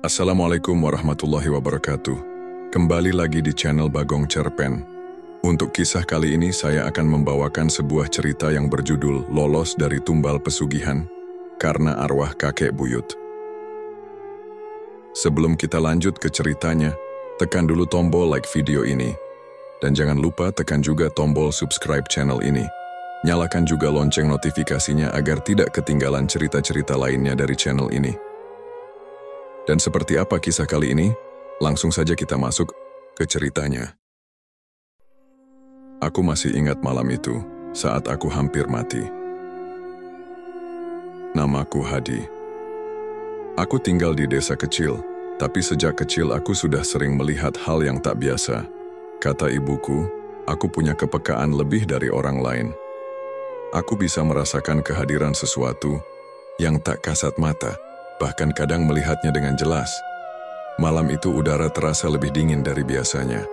Assalamualaikum warahmatullahi wabarakatuh. Kembali lagi di channel Bagong Cerpen. Untuk kisah kali ini saya akan membawakan sebuah cerita yang berjudul Lolos dari Tumbal Pesugihan karena Arwah Kakek Buyut. Sebelum kita lanjut ke ceritanya, tekan dulu tombol like video ini. Dan jangan lupa tekan juga tombol subscribe channel ini. Nyalakan juga lonceng notifikasinya agar tidak ketinggalan cerita-cerita lainnya dari channel ini. Dan seperti apa kisah kali ini? Langsung saja kita masuk ke ceritanya. Aku masih ingat malam itu, saat aku hampir mati. Namaku Hadi. Aku tinggal di desa kecil, tapi sejak kecil aku sudah sering melihat hal yang tak biasa. Kata ibuku, aku punya kepekaan lebih dari orang lain. Aku bisa merasakan kehadiran sesuatu yang tak kasat mata, bahkan kadang melihatnya dengan jelas. Malam itu udara terasa lebih dingin dari biasanya.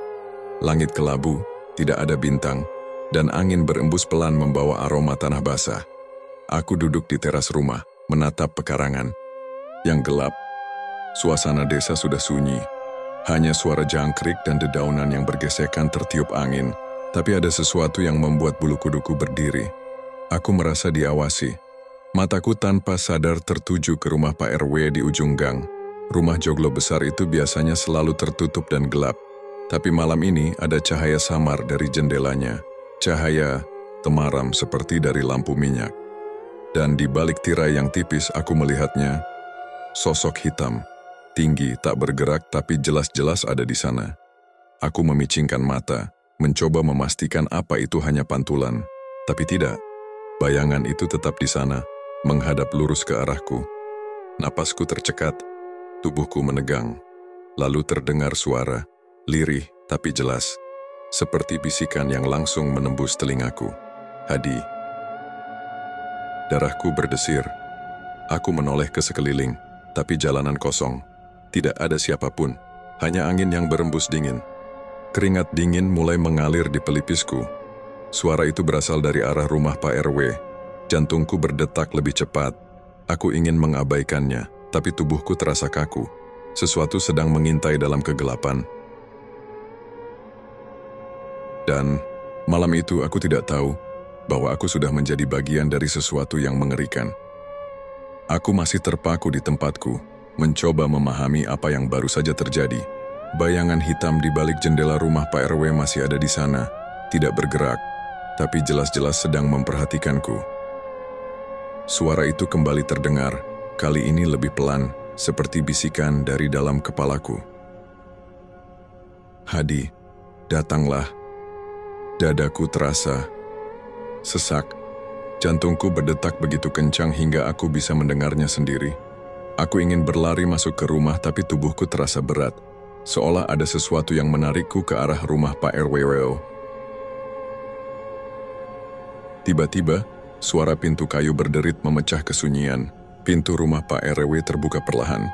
Langit kelabu, tidak ada bintang, dan angin berembus pelan membawa aroma tanah basah. Aku duduk di teras rumah, menatap pekarangan yang gelap. Suasana desa sudah sunyi. Hanya suara jangkrik dan dedaunan yang bergesekan tertiup angin, tapi ada sesuatu yang membuat bulu kuduku berdiri. Aku merasa diawasi. Mataku tanpa sadar tertuju ke rumah Pak RW di ujung gang. Rumah joglo besar itu biasanya selalu tertutup dan gelap. Tapi malam ini ada cahaya samar dari jendelanya. Cahaya temaram seperti dari lampu minyak. Dan di balik tirai yang tipis aku melihatnya, sosok hitam, tinggi, tak bergerak tapi jelas-jelas ada di sana. Aku memicingkan mata, mencoba memastikan apa itu hanya pantulan. Tapi tidak, bayangan itu tetap di sana, menghadap lurus ke arahku. Napasku tercekat, tubuhku menegang. Lalu terdengar suara, lirih tapi jelas, seperti bisikan yang langsung menembus telingaku. Hadi. Darahku berdesir. Aku menoleh ke sekeliling, tapi jalanan kosong. Tidak ada siapapun, hanya angin yang berembus dingin. Keringat dingin mulai mengalir di pelipisku. Suara itu berasal dari arah rumah Pak RW. Jantungku berdetak lebih cepat. Aku ingin mengabaikannya, tapi tubuhku terasa kaku. Sesuatu sedang mengintai dalam kegelapan. Dan malam itu aku tidak tahu bahwa aku sudah menjadi bagian dari sesuatu yang mengerikan. Aku masih terpaku di tempatku, mencoba memahami apa yang baru saja terjadi. Bayangan hitam di balik jendela rumah Pak RW masih ada di sana, tidak bergerak, tapi jelas-jelas sedang memperhatikanku. Suara itu kembali terdengar, kali ini lebih pelan, seperti bisikan dari dalam kepalaku. Hadi, datanglah. Dadaku terasa sesak. Jantungku berdetak begitu kencang hingga aku bisa mendengarnya sendiri. Aku ingin berlari masuk ke rumah tapi tubuhku terasa berat, seolah ada sesuatu yang menarikku ke arah rumah Pak RW. Tiba-tiba, suara pintu kayu berderit memecah kesunyian. Pintu rumah Pak RW terbuka perlahan.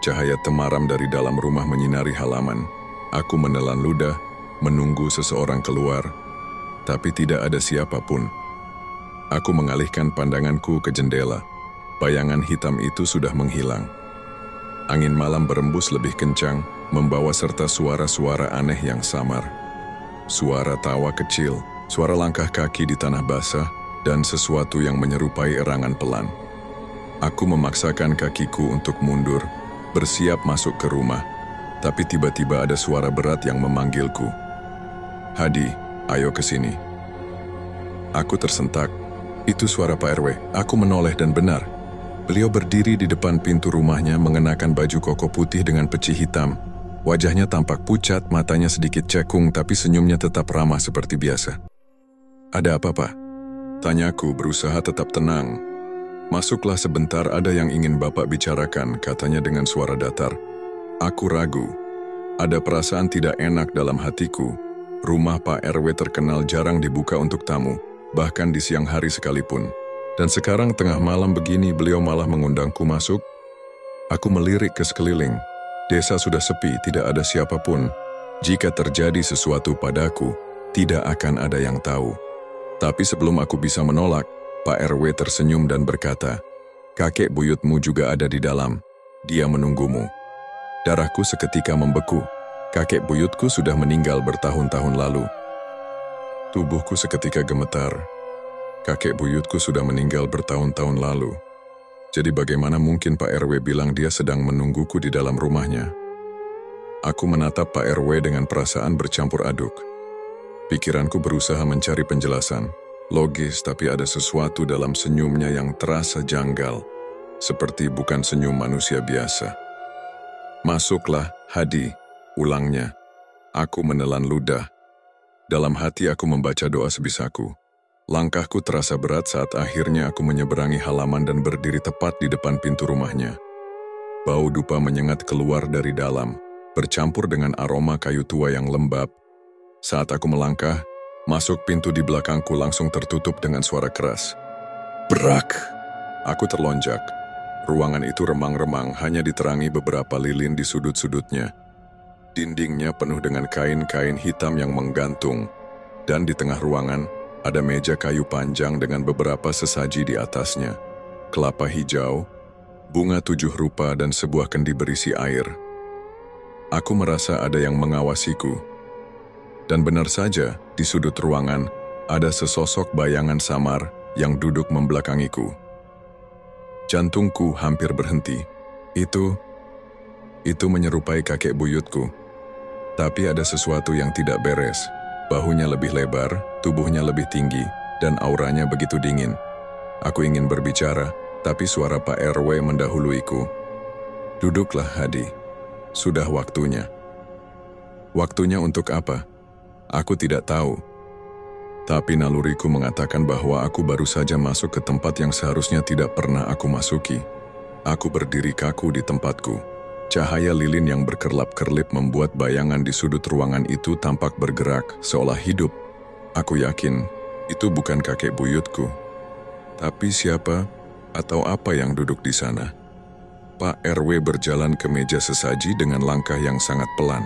Cahaya temaram dari dalam rumah menyinari halaman. Aku menelan ludah, menunggu seseorang keluar. Tapi tidak ada siapapun. Aku mengalihkan pandanganku ke jendela. Bayangan hitam itu sudah menghilang. Angin malam berembus lebih kencang, membawa serta suara-suara aneh yang samar. Suara tawa kecil, suara langkah kaki di tanah basah, dan sesuatu yang menyerupai erangan pelan. Aku memaksakan kakiku untuk mundur, bersiap masuk ke rumah, tapi tiba-tiba ada suara berat yang memanggilku. Hadi, ayo ke sini. Aku tersentak. Itu suara Pak RW. Aku menoleh dan benar. Beliau berdiri di depan pintu rumahnya mengenakan baju koko putih dengan peci hitam. Wajahnya tampak pucat, matanya sedikit cekung, tapi senyumnya tetap ramah seperti biasa. Ada apa, Pak? Tanyaku berusaha tetap tenang. Masuklah sebentar, ada yang ingin Bapak bicarakan, katanya dengan suara datar. Aku ragu. Ada perasaan tidak enak dalam hatiku. Rumah Pak RW terkenal jarang dibuka untuk tamu, bahkan di siang hari sekalipun. Dan sekarang tengah malam begini beliau malah mengundangku masuk. Aku melirik ke sekeliling. Desa sudah sepi, tidak ada siapapun. Jika terjadi sesuatu padaku, tidak akan ada yang tahu. Tapi sebelum aku bisa menolak, Pak RW tersenyum dan berkata, "Kakek buyutmu juga ada di dalam. Dia menunggumu." Darahku seketika membeku. Kakek buyutku sudah meninggal bertahun-tahun lalu. Tubuhku seketika gemetar. Kakek buyutku sudah meninggal bertahun-tahun lalu. Jadi bagaimana mungkin Pak RW bilang dia sedang menungguku di dalam rumahnya? Aku menatap Pak RW dengan perasaan bercampur aduk. Pikiranku berusaha mencari penjelasan. Logis, tapi ada sesuatu dalam senyumnya yang terasa janggal. Seperti bukan senyum manusia biasa. Masuklah, Hadi, ulangnya. Aku menelan ludah. Dalam hati aku membaca doa sebisaku. Langkahku terasa berat saat akhirnya aku menyeberangi halaman dan berdiri tepat di depan pintu rumahnya. Bau dupa menyengat keluar dari dalam, bercampur dengan aroma kayu tua yang lembab. Saat aku melangkah, masuk pintu di belakangku langsung tertutup dengan suara keras. Brak! Aku terlonjak. Ruangan itu remang-remang, hanya diterangi beberapa lilin di sudut-sudutnya. Dindingnya penuh dengan kain-kain hitam yang menggantung. Dan di tengah ruangan, ada meja kayu panjang dengan beberapa sesaji di atasnya. Kelapa hijau, bunga 7 rupa dan sebuah kendi berisi air. Aku merasa ada yang mengawasiku. Dan benar saja, di sudut ruangan, ada sesosok bayangan samar yang duduk membelakangiku. Jantungku hampir berhenti. Itu menyerupai kakek buyutku. Tapi ada sesuatu yang tidak beres. Bahunya lebih lebar, tubuhnya lebih tinggi, dan auranya begitu dingin. Aku ingin berbicara, tapi suara Pak RW mendahuluiku. Duduklah, Hadi. Sudah waktunya. Waktunya untuk apa? Aku tidak tahu. Tapi naluriku mengatakan bahwa aku baru saja masuk ke tempat yang seharusnya tidak pernah aku masuki. Aku berdiri kaku di tempatku. Cahaya lilin yang berkerlap-kerlip membuat bayangan di sudut ruangan itu tampak bergerak, seolah hidup. Aku yakin, itu bukan kakek buyutku. Tapi siapa atau apa yang duduk di sana? Pak RW berjalan ke meja sesaji dengan langkah yang sangat pelan.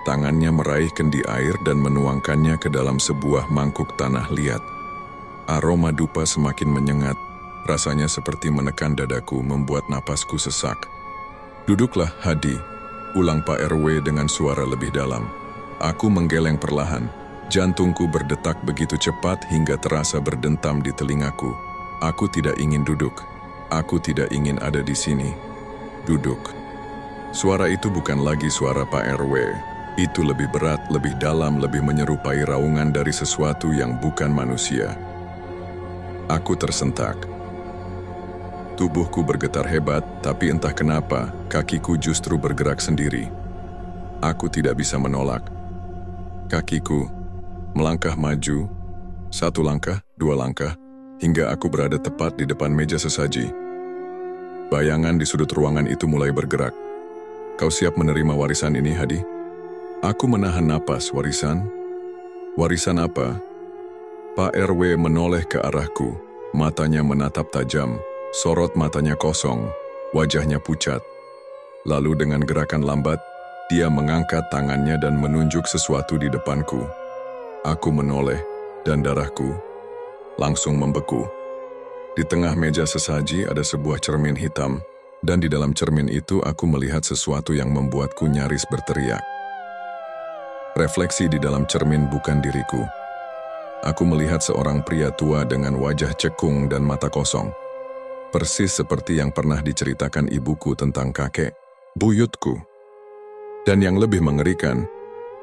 Tangannya meraih kendi air dan menuangkannya ke dalam sebuah mangkuk tanah liat. Aroma dupa semakin menyengat, rasanya seperti menekan dadaku membuat napasku sesak. Duduklah, Hadi, ulang Pak RW dengan suara lebih dalam. Aku menggeleng perlahan, jantungku berdetak begitu cepat hingga terasa berdentam di telingaku. Aku tidak ingin duduk, aku tidak ingin ada di sini. Duduk. Suara itu bukan lagi suara Pak RW. Itu lebih berat, lebih dalam, lebih menyerupai raungan dari sesuatu yang bukan manusia. Aku tersentak. Tubuhku bergetar hebat, tapi entah kenapa, kakiku justru bergerak sendiri. Aku tidak bisa menolak. Kakiku melangkah maju, 1 langkah, 2 langkah, hingga aku berada tepat di depan meja sesaji. Bayangan di sudut ruangan itu mulai bergerak. Kau siap menerima warisan ini, Hadi? Aku menahan napas. Warisan? Warisan apa? Pak RW menoleh ke arahku, matanya menatap tajam, sorot matanya kosong, wajahnya pucat. Lalu dengan gerakan lambat, dia mengangkat tangannya dan menunjuk sesuatu di depanku. Aku menoleh, dan darahku langsung membeku. Di tengah meja sesaji ada sebuah cermin hitam, dan di dalam cermin itu aku melihat sesuatu yang membuatku nyaris berteriak. Refleksi di dalam cermin bukan diriku. Aku melihat seorang pria tua dengan wajah cekung dan mata kosong. Persis seperti yang pernah diceritakan ibuku tentang kakek buyutku. Dan yang lebih mengerikan,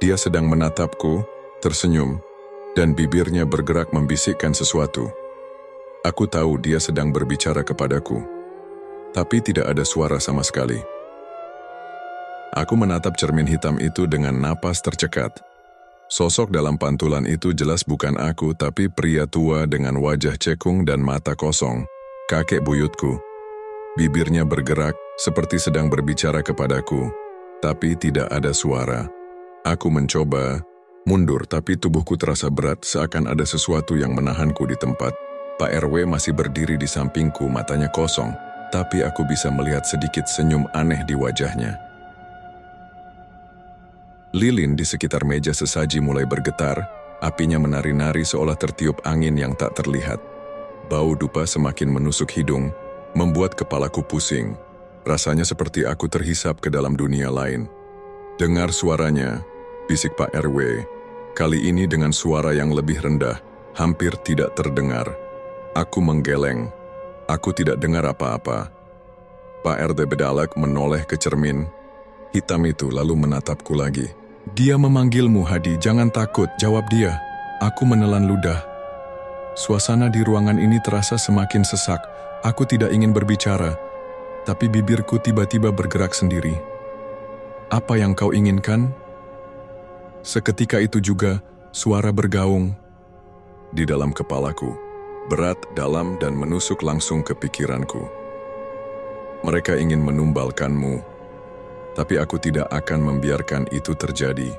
dia sedang menatapku, tersenyum, dan bibirnya bergerak membisikkan sesuatu. Aku tahu dia sedang berbicara kepadaku, tapi tidak ada suara sama sekali. Aku menatap cermin hitam itu dengan napas tercekat. Sosok dalam pantulan itu jelas bukan aku, tapi pria tua dengan wajah cekung dan mata kosong, kakek buyutku. Bibirnya bergerak seperti sedang berbicara kepadaku, tapi tidak ada suara. Aku mencoba mundur, tapi tubuhku terasa berat seakan ada sesuatu yang menahanku di tempat. Pak RW masih berdiri di sampingku, matanya kosong, tapi aku bisa melihat sedikit senyum aneh di wajahnya. Lilin di sekitar meja sesaji mulai bergetar, apinya menari-nari seolah tertiup angin yang tak terlihat. Bau dupa semakin menusuk hidung, membuat kepalaku pusing. Rasanya seperti aku terhisap ke dalam dunia lain. Dengar suaranya, bisik Pak RW. Kali ini dengan suara yang lebih rendah, hampir tidak terdengar. Aku menggeleng. Aku tidak dengar apa-apa. Pak RT Bedalek menoleh ke cermin hitam itu lalu menatapku lagi. Dia memanggilmu, Hadi, jangan takut, jawab dia. Aku menelan ludah. Suasana di ruangan ini terasa semakin sesak. Aku tidak ingin berbicara, tapi bibirku tiba-tiba bergerak sendiri. Apa yang kau inginkan? Seketika itu juga, suara bergaung di dalam kepalaku, berat, dalam, dan menusuk langsung ke pikiranku. Mereka ingin menumbalkanmu, tapi aku tidak akan membiarkan itu terjadi.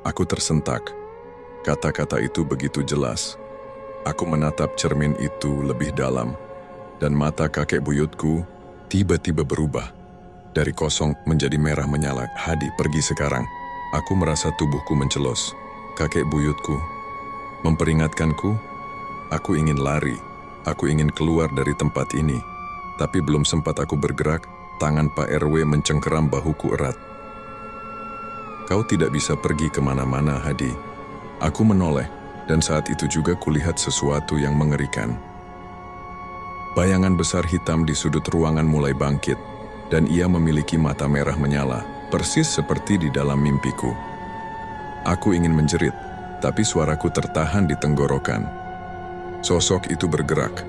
Aku tersentak. Kata-kata itu begitu jelas. Aku menatap cermin itu lebih dalam, dan mata kakek buyutku tiba-tiba berubah. Dari kosong menjadi merah menyala. Hadi, pergi sekarang. Aku merasa tubuhku mencelos. Kakek buyutku memperingatkanku. Aku ingin lari. Aku ingin keluar dari tempat ini. Tapi belum sempat aku bergerak, tangan Pak RW mencengkeram bahuku erat. Kau tidak bisa pergi kemana-mana, Hadi. Aku menoleh, dan saat itu juga kulihat sesuatu yang mengerikan. Bayangan besar hitam di sudut ruangan mulai bangkit, dan ia memiliki mata merah menyala, persis seperti di dalam mimpiku. Aku ingin menjerit, tapi suaraku tertahan di tenggorokan. Sosok itu bergerak,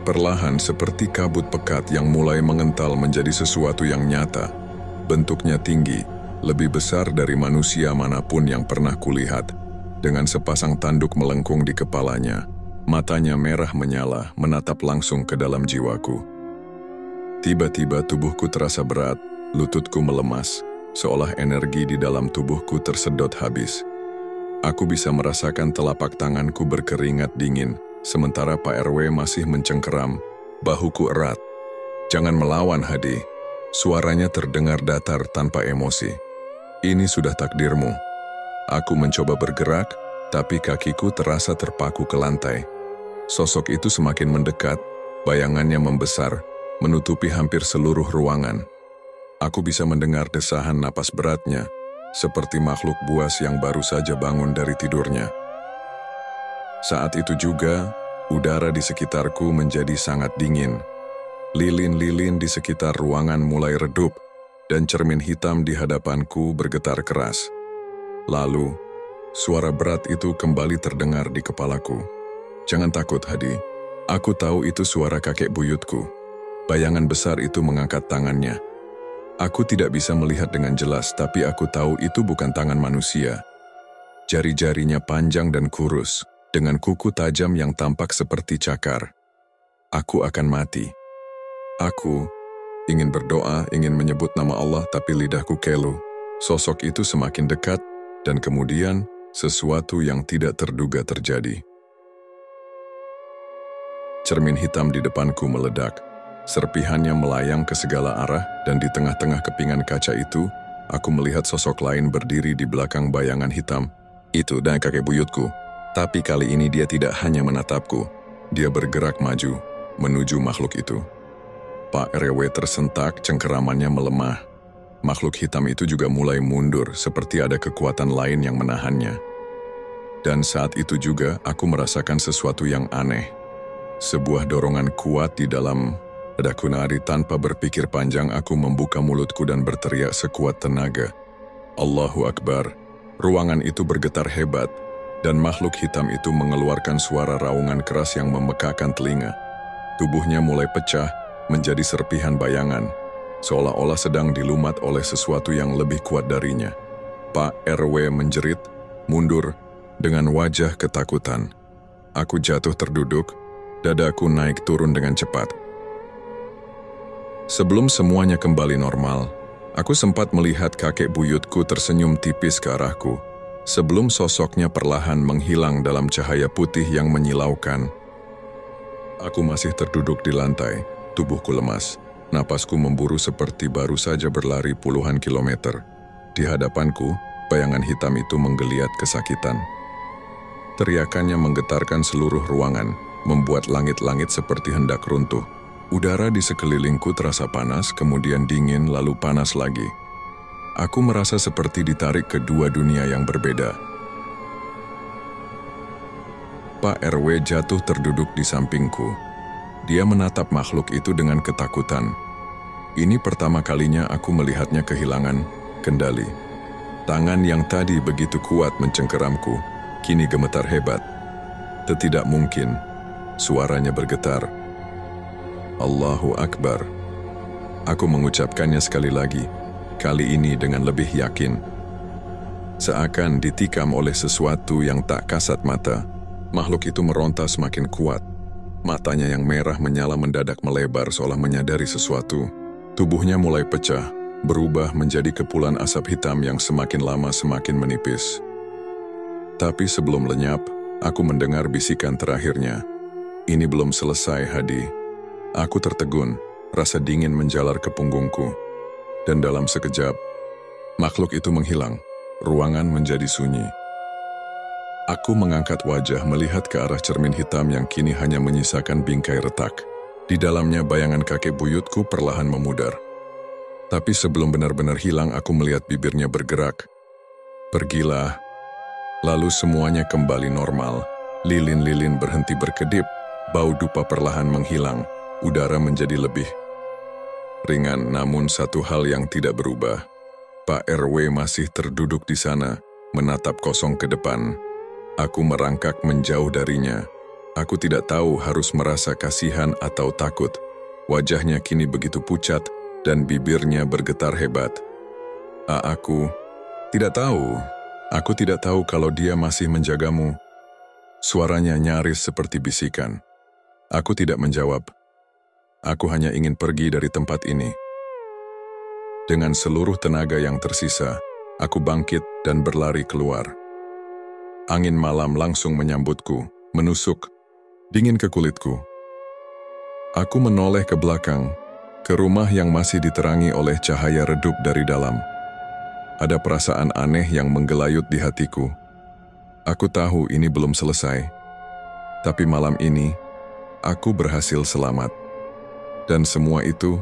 perlahan seperti kabut pekat yang mulai mengental menjadi sesuatu yang nyata. Bentuknya tinggi, lebih besar dari manusia manapun yang pernah kulihat, dengan sepasang tanduk melengkung di kepalanya. Matanya merah menyala, menatap langsung ke dalam jiwaku. Tiba-tiba tubuhku terasa berat, lututku melemas, seolah energi di dalam tubuhku tersedot habis. Aku bisa merasakan telapak tanganku berkeringat dingin, sementara Pak RW masih mencengkeram bahuku erat. Jangan melawan, Hadi. Suaranya terdengar datar tanpa emosi. Ini sudah takdirmu. Aku mencoba bergerak, tapi kakiku terasa terpaku ke lantai. Sosok itu semakin mendekat, bayangannya membesar, menutupi hampir seluruh ruangan. Aku bisa mendengar desahan napas beratnya, seperti makhluk buas yang baru saja bangun dari tidurnya. Saat itu juga, udara di sekitarku menjadi sangat dingin. Lilin-lilin di sekitar ruangan mulai redup, dan cermin hitam di hadapanku bergetar keras. Lalu, suara berat itu kembali terdengar di kepalaku. Jangan takut, Hadi. Aku tahu itu suara kakek buyutku. Bayangan besar itu mengangkat tangannya. Aku tidak bisa melihat dengan jelas, tapi aku tahu itu bukan tangan manusia. Jari-jarinya panjang dan kurus, dengan kuku tajam yang tampak seperti cakar. Aku akan mati. Aku ingin berdoa, ingin menyebut nama Allah, tapi lidahku kelu. Sosok itu semakin dekat, dan kemudian sesuatu yang tidak terduga terjadi. Cermin hitam di depanku meledak. Serpihannya melayang ke segala arah, dan di tengah-tengah kepingan kaca itu, aku melihat sosok lain berdiri di belakang bayangan hitam. Itu dan kakek buyutku. Tapi kali ini dia tidak hanya menatapku. Dia bergerak maju, menuju makhluk itu. Pak RW tersentak, cengkeramannya melemah. Makhluk hitam itu juga mulai mundur, seperti ada kekuatan lain yang menahannya. Dan saat itu juga aku merasakan sesuatu yang aneh. Sebuah dorongan kuat di dalam dadaku. Nari. Tanpa berpikir panjang, aku membuka mulutku dan berteriak sekuat tenaga. Allahu Akbar. Ruangan itu bergetar hebat, dan makhluk hitam itu mengeluarkan suara raungan keras yang memekakan telinga. Tubuhnya mulai pecah, menjadi serpihan bayangan, seolah-olah sedang dilumat oleh sesuatu yang lebih kuat darinya. Pak RW menjerit, mundur, dengan wajah ketakutan. Aku jatuh terduduk, dadaku naik turun dengan cepat. Sebelum semuanya kembali normal, aku sempat melihat kakek buyutku tersenyum tipis ke arahku, sebelum sosoknya perlahan menghilang dalam cahaya putih yang menyilaukan. Aku masih terduduk di lantai, tubuhku lemas. Napasku memburu seperti baru saja berlari puluhan kilometer. Di hadapanku, bayangan hitam itu menggeliat kesakitan. Teriakannya menggetarkan seluruh ruangan, membuat langit-langit seperti hendak runtuh. Udara di sekelilingku terasa panas, kemudian dingin, lalu panas lagi. Aku merasa seperti ditarik ke dua dunia yang berbeda. Pak RW jatuh terduduk di sampingku. Dia menatap makhluk itu dengan ketakutan. Ini pertama kalinya aku melihatnya kehilangan kendali. Tangan yang tadi begitu kuat mencengkeramku, kini gemetar hebat. Tidak mungkin, suaranya bergetar. Allahu Akbar. Aku mengucapkannya sekali lagi, kali ini dengan lebih yakin. Seakan ditikam oleh sesuatu yang tak kasat mata, makhluk itu meronta semakin kuat. Matanya yang merah menyala mendadak melebar seolah menyadari sesuatu. Tubuhnya mulai pecah, berubah menjadi kepulan asap hitam yang semakin lama semakin menipis. Tapi sebelum lenyap, aku mendengar bisikan terakhirnya. Ini belum selesai, Hadi. Aku tertegun, rasa dingin menjalar ke punggungku. Dan dalam sekejap, makhluk itu menghilang. Ruangan menjadi sunyi. Aku mengangkat wajah melihat ke arah cermin hitam yang kini hanya menyisakan bingkai retak. Di dalamnya bayangan kakek buyutku perlahan memudar. Tapi sebelum benar-benar hilang, aku melihat bibirnya bergerak. Pergilah. Lalu semuanya kembali normal. Lilin-lilin berhenti berkedip. Bau dupa perlahan menghilang. Udara menjadi lebih ringan, namun satu hal yang tidak berubah. Pak RW masih terduduk di sana, menatap kosong ke depan. Aku merangkak menjauh darinya. Aku tidak tahu harus merasa kasihan atau takut. Wajahnya kini begitu pucat dan bibirnya bergetar hebat. Aku tidak tahu. Aku tidak tahu kalau dia masih menjagamu. Suaranya nyaris seperti bisikan. Aku tidak menjawab. Aku hanya ingin pergi dari tempat ini. Dengan seluruh tenaga yang tersisa, aku bangkit dan berlari keluar. Angin malam langsung menyambutku, menusuk, dingin ke kulitku. Aku menoleh ke belakang, ke rumah yang masih diterangi oleh cahaya redup dari dalam. Ada perasaan aneh yang menggelayut di hatiku. Aku tahu ini belum selesai. Tapi malam ini, aku berhasil selamat. Dan semua itu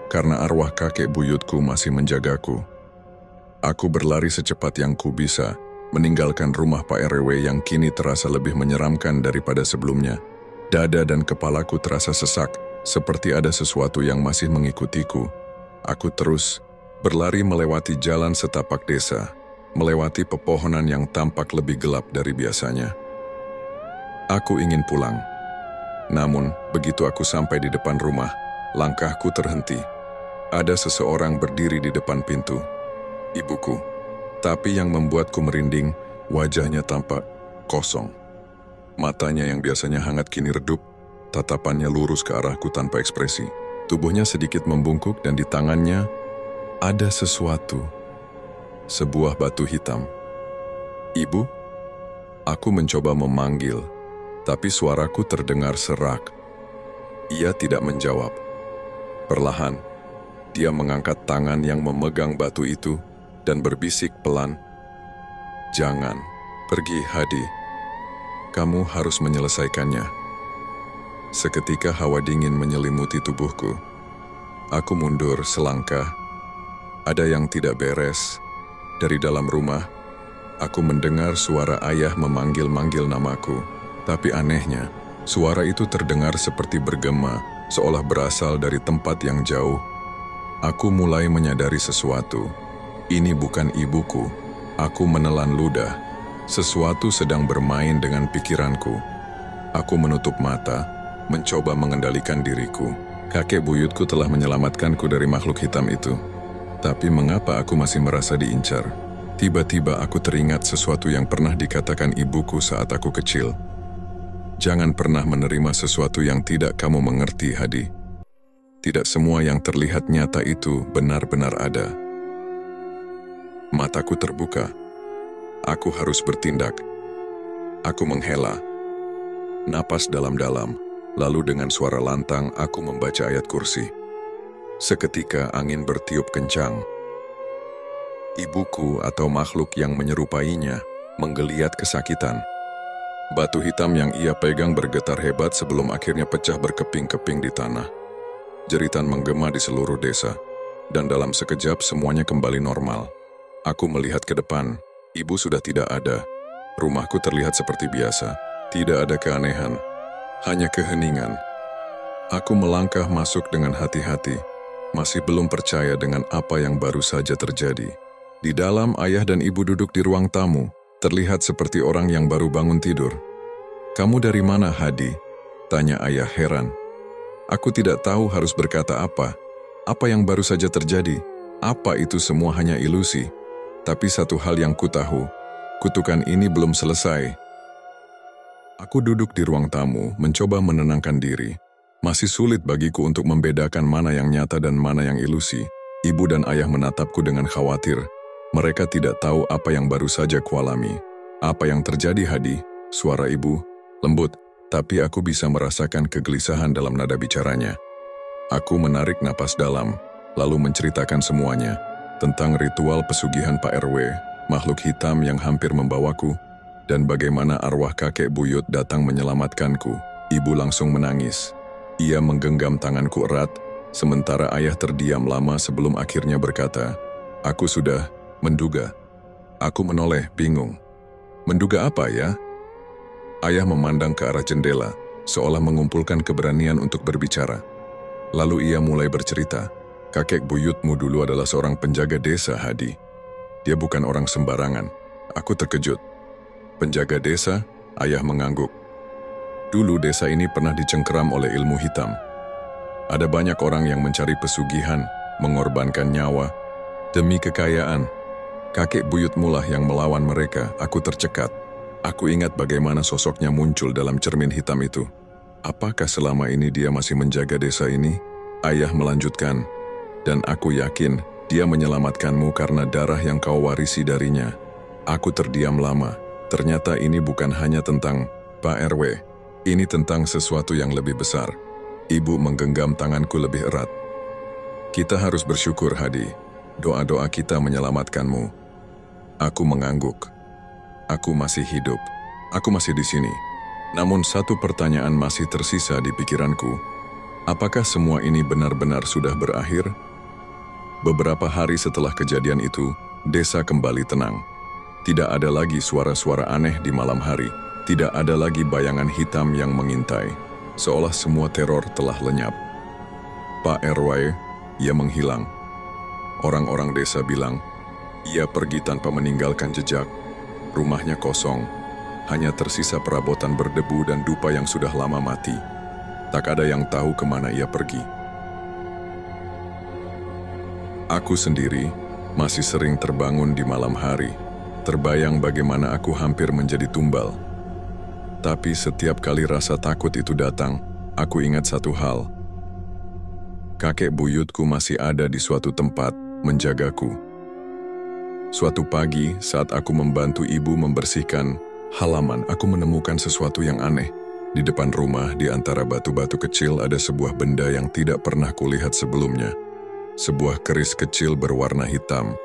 karena arwah kakek buyutku masih menjagaku. Aku berlari secepat yang ku bisa, meninggalkan rumah Pak RW yang kini terasa lebih menyeramkan daripada sebelumnya. Dada dan kepalaku terasa sesak, seperti ada sesuatu yang masih mengikutiku. Aku terus berlari melewati jalan setapak desa, melewati pepohonan yang tampak lebih gelap dari biasanya. Aku ingin pulang. Namun, begitu aku sampai di depan rumah, langkahku terhenti. Ada seseorang berdiri di depan pintu. Ibuku. Tapi yang membuatku merinding, wajahnya tampak kosong. Matanya yang biasanya hangat kini redup, tatapannya lurus ke arahku tanpa ekspresi. Tubuhnya sedikit membungkuk dan di tangannya ada sesuatu. Sebuah batu hitam. Ibu? Aku mencoba memanggil, tapi suaraku terdengar serak. Ia tidak menjawab. Perlahan, dia mengangkat tangan yang memegang batu itu dan berbisik pelan, "Jangan pergi, Hadi. Kamu harus menyelesaikannya." Seketika hawa dingin menyelimuti tubuhku. Aku mundur selangkah. Ada yang tidak beres. Dari dalam rumah, aku mendengar suara ayah memanggil-manggil namaku. Tapi anehnya, suara itu terdengar seperti bergema, seolah berasal dari tempat yang jauh. Aku mulai menyadari sesuatu. Ini bukan ibuku. Aku menelan ludah. Sesuatu sedang bermain dengan pikiranku. Aku menutup mata, mencoba mengendalikan diriku. Kakek buyutku telah menyelamatkanku dari makhluk hitam itu. Tapi mengapa aku masih merasa diincar? Tiba-tiba aku teringat sesuatu yang pernah dikatakan ibuku saat aku kecil. Jangan pernah menerima sesuatu yang tidak kamu mengerti, Hadi. Tidak semua yang terlihat nyata itu benar-benar ada. Mataku terbuka. Aku harus bertindak. Aku menghela. Napas dalam-dalam, lalu dengan suara lantang aku membaca ayat kursi. Seketika angin bertiup kencang. Ibuku atau makhluk yang menyerupainya menggeliat kesakitan. Batu hitam yang ia pegang bergetar hebat sebelum akhirnya pecah berkeping-keping di tanah. Jeritan menggema di seluruh desa, dan dalam sekejap semuanya kembali normal. Aku melihat ke depan, ibu sudah tidak ada. Rumahku terlihat seperti biasa, tidak ada keanehan, hanya keheningan. Aku melangkah masuk dengan hati-hati, masih belum percaya dengan apa yang baru saja terjadi. Di dalam, ayah dan ibu duduk di ruang tamu, terlihat seperti orang yang baru bangun tidur. "Kamu dari mana, Hadi?" tanya ayah heran. Aku tidak tahu harus berkata apa. Apa yang baru saja terjadi? Apa itu semua hanya ilusi? Tapi satu hal yang ku tahu, kutukan ini belum selesai. Aku duduk di ruang tamu, mencoba menenangkan diri. Masih sulit bagiku untuk membedakan mana yang nyata dan mana yang ilusi. Ibu dan ayah menatapku dengan khawatir. Mereka tidak tahu apa yang baru saja kualami. "Apa yang terjadi, Hadi?" Suara ibu, lembut, tapi aku bisa merasakan kegelisahan dalam nada bicaranya. Aku menarik napas dalam, lalu menceritakan semuanya. Tentang ritual pesugihan Pak RW, makhluk hitam yang hampir membawaku, dan bagaimana arwah kakek buyut datang menyelamatkanku. Ibu langsung menangis. Ia menggenggam tanganku erat, sementara ayah terdiam lama sebelum akhirnya berkata, "Aku sudah menduga." Aku menoleh, bingung. "Menduga apa ya?" Ayah memandang ke arah jendela, seolah mengumpulkan keberanian untuk berbicara. Lalu ia mulai bercerita, "Kakek buyutmu dulu adalah seorang penjaga desa, Hadi. Dia bukan orang sembarangan." Aku terkejut. "Penjaga desa?" Ayah mengangguk. "Dulu desa ini pernah dicengkeram oleh ilmu hitam. Ada banyak orang yang mencari pesugihan, mengorbankan nyawa, demi kekayaan. Kakek buyutmu lah yang melawan mereka." Aku tercekat. Aku ingat bagaimana sosoknya muncul dalam cermin hitam itu. "Apakah selama ini dia masih menjaga desa ini?" Ayah melanjutkan. "Dan aku yakin dia menyelamatkanmu karena darah yang kau warisi darinya." Aku terdiam lama. Ternyata ini bukan hanya tentang Pak RW. Ini tentang sesuatu yang lebih besar. Ibu menggenggam tanganku lebih erat. "Kita harus bersyukur, Hadi. Doa-doa kita menyelamatkanmu." Aku mengangguk. Aku masih hidup. Aku masih di sini. Namun satu pertanyaan masih tersisa di pikiranku. Apakah semua ini benar-benar sudah berakhir? Beberapa hari setelah kejadian itu, desa kembali tenang. Tidak ada lagi suara-suara aneh di malam hari. Tidak ada lagi bayangan hitam yang mengintai. Seolah semua teror telah lenyap. Pak RW, ia menghilang. Orang-orang desa bilang, ia pergi tanpa meninggalkan jejak. Rumahnya kosong, hanya tersisa perabotan berdebu dan dupa yang sudah lama mati. Tak ada yang tahu kemana ia pergi. Aku sendiri masih sering terbangun di malam hari, terbayang bagaimana aku hampir menjadi tumbal. Tapi setiap kali rasa takut itu datang, aku ingat satu hal. Kakek buyutku masih ada di suatu tempat menjagaku. Suatu pagi, saat aku membantu ibu membersihkan halaman, aku menemukan sesuatu yang aneh. Di depan rumah, di antara batu-batu kecil, ada sebuah benda yang tidak pernah kulihat sebelumnya. Sebuah keris kecil berwarna hitam.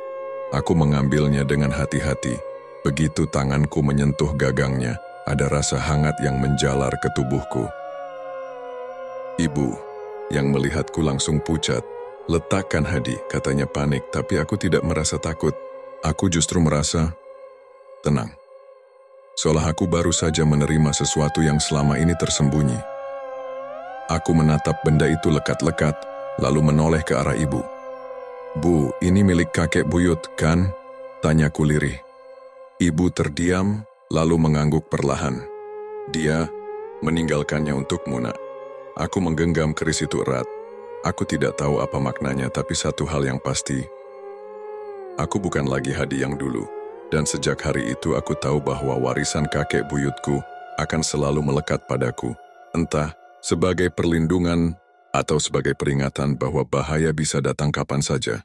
Aku mengambilnya dengan hati-hati. Begitu tanganku menyentuh gagangnya, ada rasa hangat yang menjalar ke tubuhku. Ibu, yang melihatku langsung pucat. "Letakkan, Hadi," katanya panik, tapi aku tidak merasa takut. Aku justru merasa tenang. Seolah aku baru saja menerima sesuatu yang selama ini tersembunyi. Aku menatap benda itu lekat-lekat, lalu menoleh ke arah ibu. "Bu, ini milik kakek buyut, kan?" tanyaku lirih. Ibu terdiam, lalu mengangguk perlahan. "Dia meninggalkannya untukmu, nak." Aku menggenggam keris itu erat. Aku tidak tahu apa maknanya, tapi satu hal yang pasti, aku bukan lagi Hadi yang dulu, dan sejak hari itu aku tahu bahwa warisan kakek buyutku akan selalu melekat padaku, entah sebagai perlindungan atau sebagai peringatan bahwa bahaya bisa datang kapan saja.